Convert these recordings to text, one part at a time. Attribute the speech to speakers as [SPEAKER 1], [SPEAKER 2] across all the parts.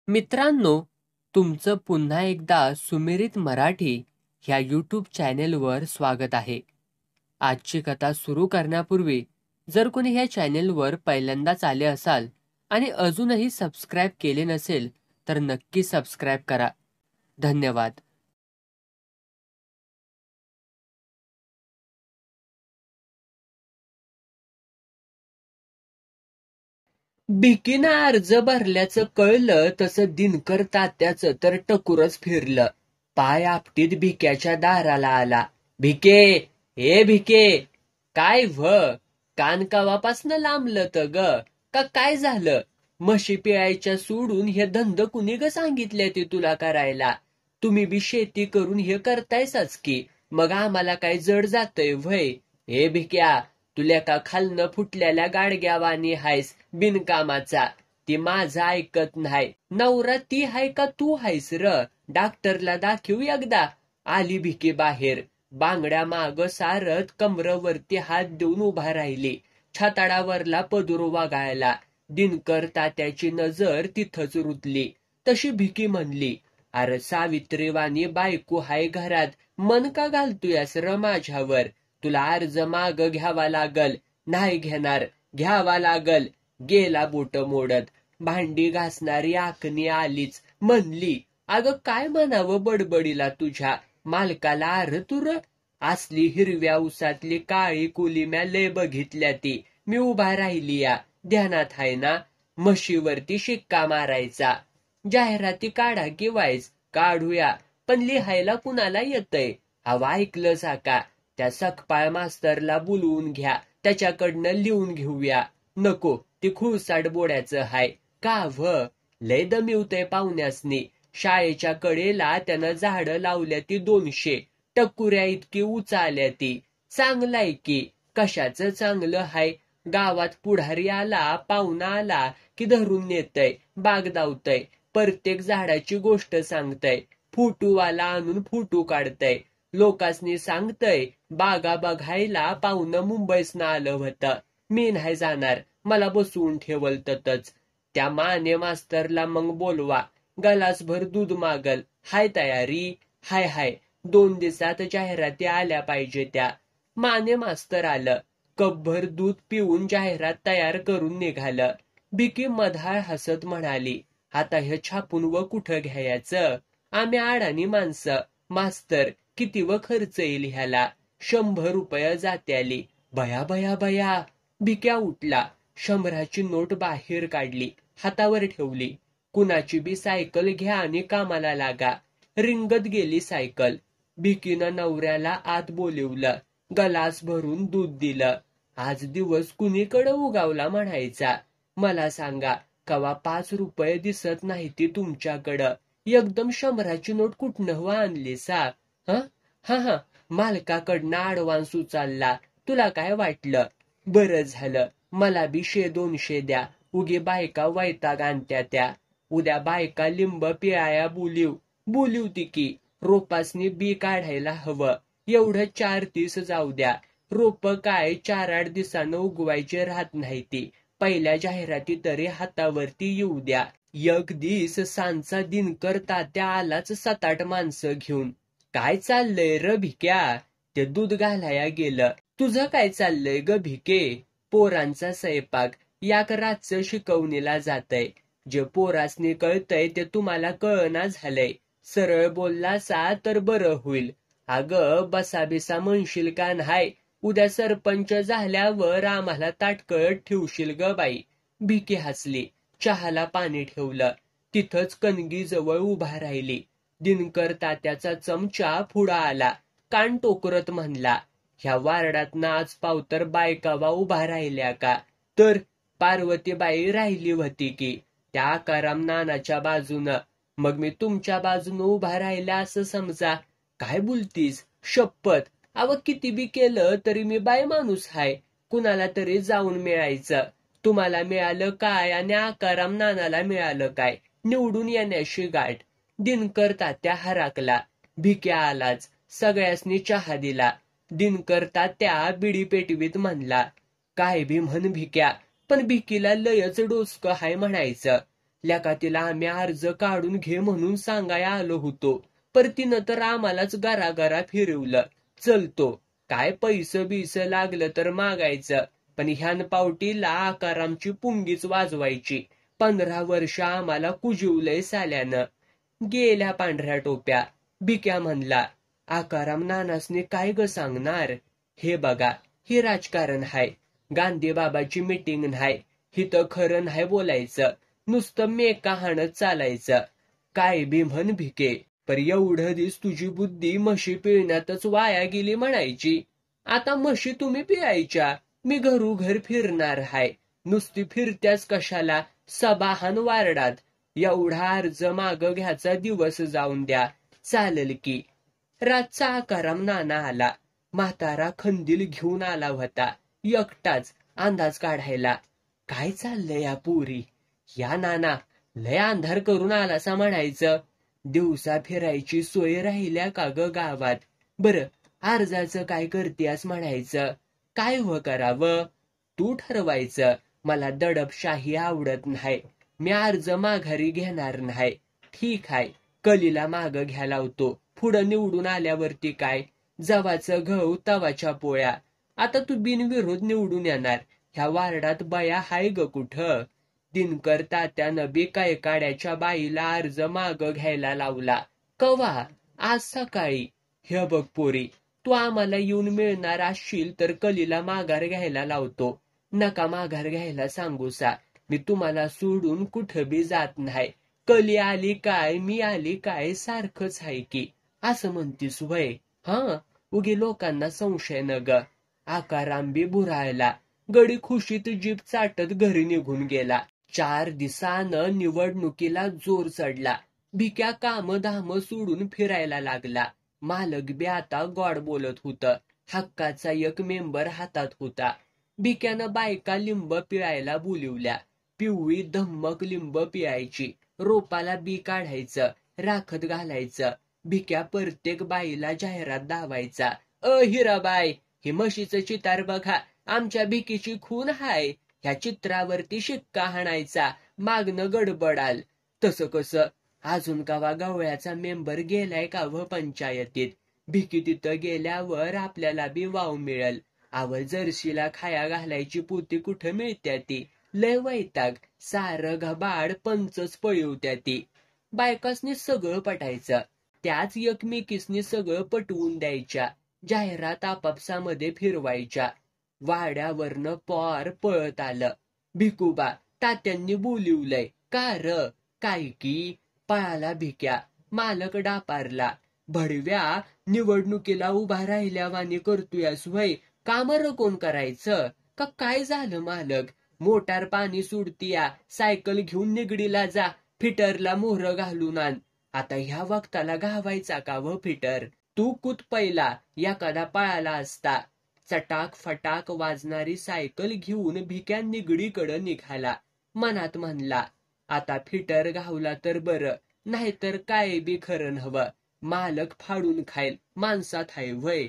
[SPEAKER 1] मित्रांनो, तुमचं पुन्हा एकदा सुमिरित मराठी ह्या यूट्यूब चॅनेलवर स्वागत आहे. आजची कथा सुरू करण्यापूर्वी जर कोणी ह्या चॅनेलवर पहिल्यांदाच आले असाल आणि अजूनही सबस्क्राईब केले नसेल तर नक्की सबस्क्राईब करा. धन्यवाद. भिकीनं अर्ज भरल्याचं कळलं तसं दिनकर तात्याचं तर टकुरच फिरलं. पाय आपटीत भिक्याच्या दाराला आला. भिके, हे भिके, काय कान कवापासनं लांबलं त ग? का काय झालं? म्हशी पिळायच्या सोडून हे धंद कुणी ग सांगितले ते तुला करायला? तुम्ही बी शेती करून हे करतायसाच की, मग आम्हाला काय जड जातंय व्हय? हे भिक्या, तुला का खालनं फुटलेल्या गाडग्यावानी हायस बिनकामाचा? ती माझं ऐकत नाही. नवरा ती हाय का तू हायस र? डॉक्टरला दाखवू एकदा. आली भिके बाहेर. बांगड्या माग सारत कमरवरती हात देऊन उभा राहिली. छाताडावरला पदूर वागायला. दिनकर तात्याची नजर तिथंच रुतली. तशी भिकी म्हणली, अरे सावित्रीवाणी बायको हाय घरात, मन का घालतोयस र माझ्यावर? तुला अर्ज माग घ्यावा लागल. नाही घेणार, घ्यावा लागल. गेला बोट मोडत. भांडी घासणारी आखणी आलीच. म्हणली, अगं काय म्हणावं बडबडीला तुझ्या? मालकाला अर तुर? असली हिरव्या उसातली काळी कुलीम्या लय बघितल्या ती. मी उभा राहिली या, ध्यानात हाय ना? म्हशीवरती शिक्का मारायचा. जाहिराती काढा की वाईस? काढूया, पण लिहायला कुणाला येतय? हवा ऐकलं साका? त्या सकपाळ मास्तरला बोलवून घ्या, त्याच्याकडनं लिहून घेऊया. नको, ती खुळसाट बोड्याचं हाय. का लय दमिवतय पाहुण्यासनी. शाळेच्या कडेला त्यानं झाडं लावल्या ती 200, टकुऱ्या इतकी उचाल्या ती. चांगलाय की. कशाचं चांगलं हाय? गावात पुढारी आला, पाहुणा आला की धरून नेतय, बागदावतय, प्रत्येक झाडाची गोष्ट सांगतय, फुटूवाला आणून फुटू काढतय, लोकांसनी सांगतय बागा बघायला पाहुणं मुंबईसनं आलं होतं. मी नाही जाणार, मला बसवून ठेवलतच. त्या माने मास्तरला मग बोलवा, गलासभर दूध मागल. हाय तयारी? हाय हाय. 2 दिवसात जाहिराती आल्या पाहिजे त्या. माने मास्तर आलं. कपभर दूध पिऊन जाहिरात तयार करून निघालं. भिकी मधाळ हसत म्हणाली, आता हे छापून व कुठं घ्यायचं? आम्ही अडाणी माणसं. मास्तर, किती व खर्च येईल ह्याला? 100 रुपये जात्याली. बया बया बया. भिक्या उठला. 100ची नोट बाहेर काढली, हातावर ठेवली. कुणाची बी सायकल घ्या आणि कामाला लागा. रिंगत गेली सायकल. भिकीनं नवऱ्याला आत बोलिवलं. गलास भरून दूध दिलं. आज दिवस कुणीकडं उगावला म्हणायचा? मला सांगा, कवा 5 रुपये दिसत नाही ती तुमच्याकडं? एकदम 100ची नोट कुठनं व आणली सा? हा हा, मालकाकडनं ॲडव्हान्स उचलला. तुला काय वाटलं? बरं झालं. मला बी 100-200 द्या. उगी बायका वैताग आणत्या त्या. उद्या बायका लिंब पिळाया बोलिवती की. रोपासनी बी काढायला हवं. एवढं 4 दिवस जाऊ द्या. रोप काय 4-8 दिवसानं उगवायचे राहत नाही ती. पहिल्या जाहिराती तरी हातावरती येऊ द्या. एक दिस सांचा दिनकर तात्या आलाच 7-8 माणसं घेऊन. काय चाललंय र भिक्या? ते दूध घालाया गेलं. तुझं काय चाललंय ग भिके? पोरांचा स्वयंपाक. याक रातचं शिकवणीला जातय. जे पोरासनी कळतय ते तुम्हाला कळना झालंय. सरळ बोललासा तर बरं होईल. अगं बसाबिसा म्हणशील का नाही? उद्या सरपंच झाल्यावर आम्हाला ताटकळत ठेवशील ग बाई. भिकी हसली. चहाला पाणी ठेवलं. तिथंच कणगीजवळ उभा राहिली. दिनकर तात्याचा चमचा पुढा आला. कान टोकरत म्हणला, ह्या वार्डातनं आज पावतर बायकावा उभा राहिल्या का? तर पार्वतीबाई राहिली होती की, त्या आकाराम नानाच्या बाजूनं. मग मी तुमच्या बाजूनं उभा राहिल्या असं समजा. काय बोलतीस? शपथ. अव किती बी केलं तरी मी बाय माणूस हाय. कुणाला तरी जाऊन मिळायचं. तुम्हाला मिळालं काय आणि आकाराम नानाला मिळालं काय? निवडून येण्याशी गाठ. दिनकर तात्या हराकला. भिक्या आलाच. सगळ्यासनी चहा दिला. दिनकर तात्या बिडी पेटवीत म्हणला, काय बी म्हण भिक्या, पण भिकीला लयच डोसकं हाय म्हणायचं. लेका तिला आम्ही अर्ज काढून घे म्हणून सांगाया आलो होतो, पर तिनं तर आम्हालाच गरागरा फिरवलं. चलतो, काय पैसं बिस लागलं तर मागायचं, पण ह्यान पावटीला आकारामची पुंगीच वाजवायची. 15 वर्ष आम्हाला कुजिवलंय साल्यानं. गेल्या पांढऱ्या टोप्या. भिक्या म्हणला. आकाराम नानासने काय ग सांगणार? हे बघा, हे राजकारण हाय, गांधी बाबाची मीटिंग नाही, हिथं खरं नाही बोलायचं, नुसतं मेका हाणत चालायचं. काय बी म्हण भिके, पर एवढं दिस तुझी बुद्धी म्हशी पिळण्यातच वाया गेली म्हणायची. आता म्हशी तुम्ही पिळायच्या, मी घरोघर फिरणार हाय. नुसती फिरत्याच कशाला, सभाहान वारडात. एवढा अर्ज माग घ्यायचा दिवस जाऊन द्या, चालेल की. रातचा आकाराम नाना आला. म्हातारा खंदील घेऊन आला होता, एकटाच अंदाज काढायला. काय चाललंय या पुरी? या नाना, लय अंधार करून आलासा म्हणायचं. दिवसा फिरायची सोय राहिल्या का ग गावात? बरं, अर्जाचं काय करतेस म्हणायचं? काय हो करावं? तू ठरवायचं. मला दडपशाही आवडत नाही. मी अर्ज माघारी घेणार नाही. ठीक आहे, कलीला माग घ्यायला लावतो. पुढं निवडून आल्यावरती काय, जवाचं गहू तवाच्या पोळ्या. आता तू बिनविरोध निवडून येणार. ह्या वार्डात बया हाय ग कुठं? दिनकर तात्यानं बी काय काड्याच्या बाईला अर्ज माग घ्यायला लावला. कवा? आज सकाळी. हे बघ पोरी, तू आम्हाला येऊन मिळणार असशील तर कलीला माघार घ्यायला लावतो. नका माघार घ्यायला सांगूसा. मी तुम्हाला सोडून कुठं बी जात नाही. कली आली काय, मी आली काय, सारखंच आहे की. असं म्हणतीस वय? हा, उगी लोकांना संशय न ग. आकाराम बी भुरायला. गडी खुशीत जीप चाटत घरी निघून गेला. 4 दिवसानं निवडणुकीला जोर चढला. भिक्या काम धाम सोडून फिरायला लागला. मालक बी आता गोड बोलत होतं. हक्काचा एक मेंबर हातात होता. भिक्यानं बायका लिंब पिळायला बोलिवल्या. पिवळी धम्मक लिंब पिळायची, रोपाला बी काढायचं, राखत घालायचं. भिक्या प्रत्येक बाईला जाहिरात दावायचा. हिराबाई, ही म्हशीचं चितार बघा, आमच्या भिकीची खून हाय. ह्या चित्रावरती शिक्का हाणायचा, मागणं गडबडाल. तसं कसं? अजून कवा गवळ्याचा मेंबर गेलाय का व पंचायतीत? भिकी तिथं गेल्यावर आपल्याला बी वाव मिळेल. आव जर्शीला खाया घालायची पोती कुठं मिळत्या ती? लय वैताग, सारं घबाड पंचच पळवत्या ती. बायकासनी सगळं पटायचं, त्याच एकमेकीसनी सगळं पटवून द्यायच्या. जाहिरात आपापसामध्ये फिरवायच्या. वाड्यावरनं पॉर पळत आलं. भिकूबा, तात्यांनी बोलिवलंय. का र? काय की? पळाला भिक्या. मालक डापारला. भडव्या, निवडणुकीला उभा राहिल्यावानी करतोयस वय? कामर कोण करायचं? का काय झालं मालक? मोटार पाणी सुडतीया, सायकल घेऊन निगडीला जा, फिटरला मोहर घालून आण. आता ह्या वक्ताला घावायचा का व फिटर? तू कुत पहिला, एखादा पळाला असता. चटाक फटाक वाजणारी सायकल घेऊन भिक्या निगडीकडं निघाला. मनात म्हणला, आता फिटर घावला तर बरं, नाहीतर काय बी खरं नव्हं. मालक फाडून खाईल, माणसात हाय वय.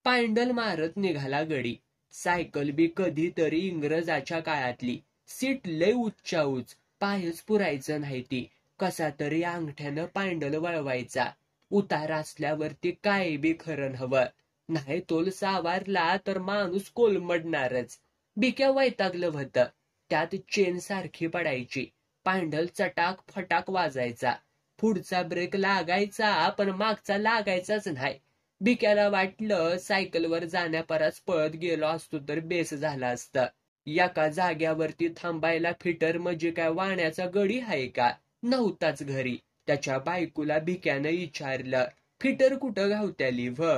[SPEAKER 1] पायंडल मारत निघाला गडी. सायकल बी कधीतरी इंग्रजाच्या काळातली. सीट लय उच्चाऊच, पायच पुरायचं नाही ती. कसा तरी अंगठ्यानं पायंडल वळवायचा. उतार असल्यावरती काय बी खरं नव्हं. नाही तोल सावारला तर माणूस कोलमडणारच. भिक्या वैतागलं होतं. त्यात चेन सारखी पडायची. पायंडल चटाक फटाक वाजायचा. पुढचा ब्रेक लागायचा, पण मागचा लागायचाच नाही. भिक्याला वाटलं सायकलवर जाण्यापराच पळत गेलो असतो तर बेस झाला असता. एका जाग्यावरती थांबायला फिटर म्हणजे काय वाण्याचा गडी आहे का? नव्हताच घरी. त्याच्या बायकोला भिक्यानं विचारलं, फिटर कुठं घावत्याली व?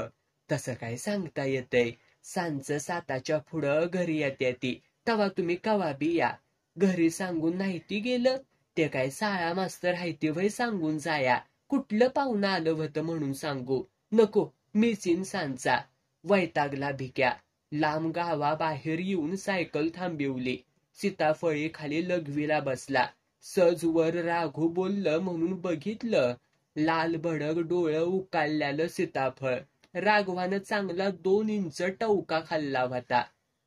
[SPEAKER 1] तसं काय सांगता येतंय. सांचं 7च्या पुढं घरी येते ती, तवा तुम्ही कवा बी या. घरी सांगून नाही ती गेलं, ते काय साळा मास्तर हायती वय सांगून जाया. कुठलं पाहुणं आलं होतं म्हणून सांगू? नको, मीचिन सांचा. वैतागला भिक्या. लांब गावाबाहेर येऊन सायकल थांबिवली. सीताफळी खाली लघवीला बसला. सजवर राघू बोललं म्हणून बघितलं. लाल भडक डोळं उकाळल्यालं सीताफळ. राघवानं चांगला 2 इंच टवका खाल्ला होता.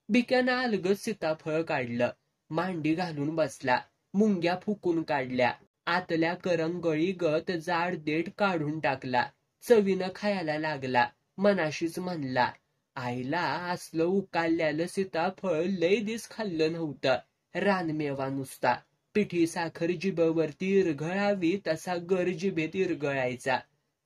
[SPEAKER 1] भिक्यानं अलगद सीताफळ काढलं. मांडी घालून बसला. मुंग्या फुकून काढल्या. आतल्या करंगळी गत जाड देठ काढून टाकला. चवीनं खायला लागला. मनाशीच म्हणला, आईला असलं उकाळल्यालं सीताफळ लय दिस खाल्लं नव्हतं. रानमेवा नुसता. पिठी साखर जिभेवरती इरघळावी तसा गर जिभेत इरघळायचा.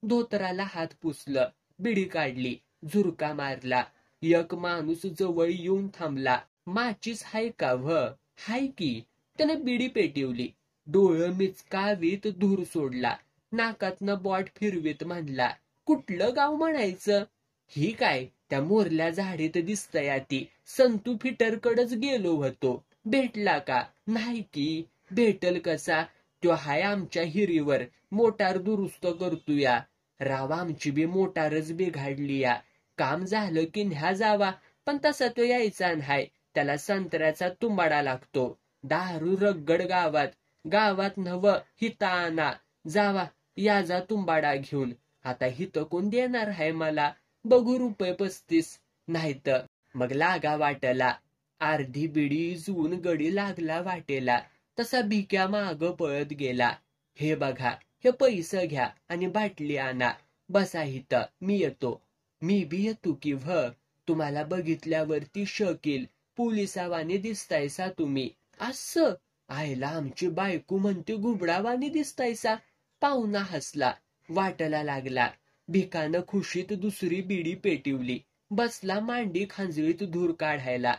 [SPEAKER 1] धोतराला हात पुसलं. बिडी काढली. झुरका मारला. एक माणूस जवळ येऊन थांबला. माचीस हाय का व्ह? हाय की. त्यानं बिडी पेटवली. डोळं मिचकावीत धूर सोडला. नाकातनं बॉट फिरवीत म्हणला, कुठलं गाव म्हणायचं? ही काय त्या मोरल्या झाडीत दिसतया ती. संतू फिटरकडच गेलो होतो. भेटला का? नाही की. भेटल कसा? त्यो हाय आमच्या हिरीवर. मोटार दुरुस्त करतोया. राव आमची बी मोटारच बिघाडली या. काम झालं की न्या जावा. पण तसा तो यायचा नाही. त्याला संत्र्याचा तुंबाडा लागतो. दारू रगड गावात. गावात नव हिता आणा. जावा याजा तुंबाडा घेऊन. आता हितं कोण देणार आहे मला? बघू ₹35. नाहीत मग लागा वाटला. अर्धी बिडी जून गडी लागला वाटेला. तसा भिक्या माग पळत गेला. हे बघा, हे पैसे घ्या आणि बाटली आणा. बसा हितं, मी येतो. मी बी येतो की व्ह? तुम्हाला बघितल्यावरती शकील. पोलिसावानी दिसतायसा तुम्ही. असं? आईला आमची बायको म्हणते गुबडावानी दिसतायसा. पाहुणा हसला. वाटला लागला. भिकानं खुशीत दुसरी बिडी पेटवली. बसला मांडी खांजळीत धूर काढायला.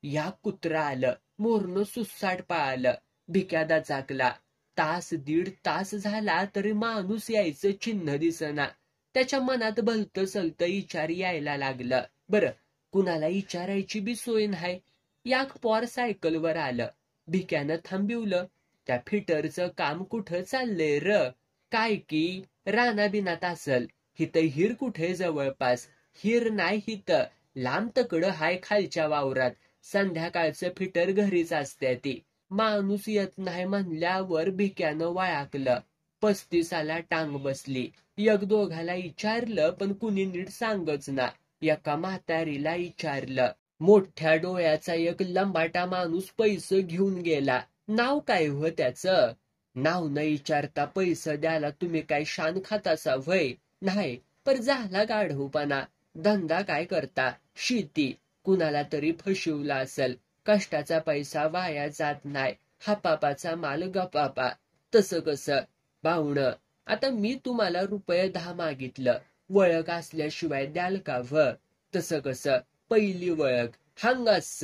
[SPEAKER 1] या कुत्रा आलं. मोरनं सुसाट पळालं. भिक्या दचाकला. तास दीड तास झाला तरी माणूस यायचं चिन्ह दिसना. त्याच्या मनात भलतं सलतं विचार यायला लागलं. बरं, कुणाला विचारायची बी सोय नाही. याक पोर सायकलवर आलं. भिक्यानं थांबिवलं. त्या फिटरचं काम कुठं चाललंय र? काय की रानाबिनात असल. हितं हिर कुठे जवळपास? हिर नाही हितं. लांब तकडं हाय खालच्या वावरात. संध्याकाळचं फिटर घरीच असते ती. माणूस येत नाही म्हणल्यावर भिक्यानं वळाकलं. 35 टांग बसली. एक दोघाला विचारलं पण कुणी नीट सांगच ना. एका म्हातारीला विचारलं. मोठ्या डोळ्याचा एक लंबाटा माणूस पैसे घेऊन गेला. नाव काय हो त्याचं? नाव न विचारता पैसे द्याला तुम्ही काय शान खातासा व्हय? नाही, पर झाला गाढवपणा. धंदा काय करता? शेती. कुणाला तरी फसवला असल. कष्टाचा पैसा वाया जात नाही. हापापाचा माल गपापा. तसं कसं? पाहुणं, आता मी तुम्हाला ₹10 मागितलं. वळख असल्याशिवाय द्याल का व्ह? तसं कसं? पहिली वळख. हंगास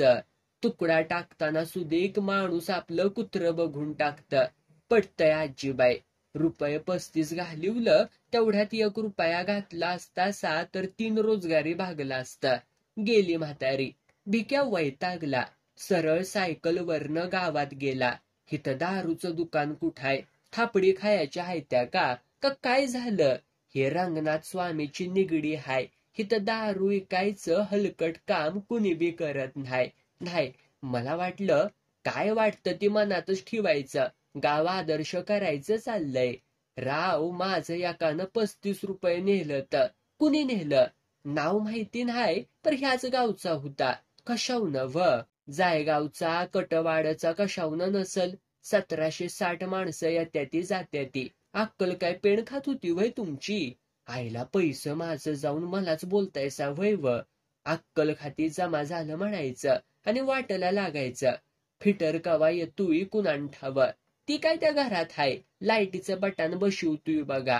[SPEAKER 1] तुकडा टाकताना सुद्धा एक माणूस आपलं कुत्र बघून टाकतं. पटतय आजीबाई. ₹35 घालिवलं. तेवढ्यात ₹1 घातला असता तर 3 रोजगारी भागला असता. गेली म्हातारी. भिक्या वैतागला. सरळ सायकलवरनं गावात गेला. हिथं दारूचं दुकान कुठाय? थापडी खायच्या हायत्या का? का काय झालं? हे रंगनाथ स्वामीची निगडी हाय. हिथं दारू विकायचं हलकट काम कुणी बी करत नाही. नाही, मला वाटलं काय वाटतं ती मनातच ठेवायचं. गाव आदर्श करायचं चाललंय. राव माझं एकानं ₹35 नेलं तर. कुणी नेलं? नाव माहिती नाही, तर ह्याच गावचा होता. कशावनं व्ह? जायगावचा कटवाडचा कशावनं नसल. 1760 माणसं येत्याती जात्याती. अक्कल काय पेण खात होती वय तुमची? आईला पैसे माझं जाऊन मलाच बोलतायसा वय व? अक्कल खाती जमा झालं म्हणायचं आणि वाटला लागायचं. फिटर कवा येतोय कुणान ठाव. ती काय त्या घरात हाय. लाईटीचं बटन बशिवतोय बघा.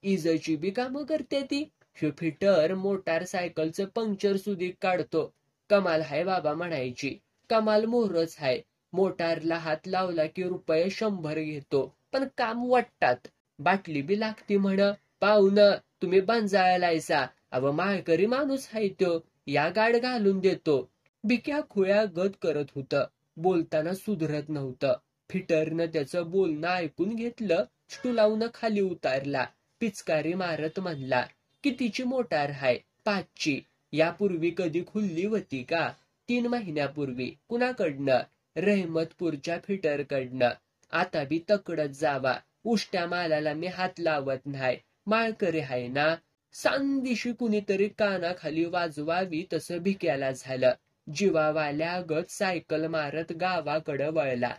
[SPEAKER 1] इजची बी कामं करते ती. ह्यो फिटर मोटारसायकलचं पंक्चर सुधी काढतो. कमाल हाय बाबा म्हणायची. कमाल मोहरच हाय. मोटारला हात लावला की ₹100 घेतो. पण काम वाटतात. बाटली बी लागती म्हण. पाहुणं, तुम्ही बंजाळलायसा. अव माळकरी माणूस हाय तो. या गाड घालून देतो. भिक्या खुळ्या गत करत होतं. बोलताना सुधरत नव्हतं. फिटरनं त्याचं बोलणं ऐकून घेतलं. स्टुलावनं खाली उतारला. पिचकारी मारत म्हणला, कितीची मोटार हाय? 5ची. यापूर्वी कधी खुल्ली होती का? 3 महिन्यापूर्वी. कुणाकडनं? रहमतपूरच्या फिटरकडनं. आता बी तकडत जावा. उष्ट्या मालाला मी हात लावत नाही. माळकरी हाय ना? सांदिशी कुणीतरी कानाखाली वाजवावी तसं भिक्याला झालं. जीवावाल्या गत सायकल मारत गावाकडं वळला.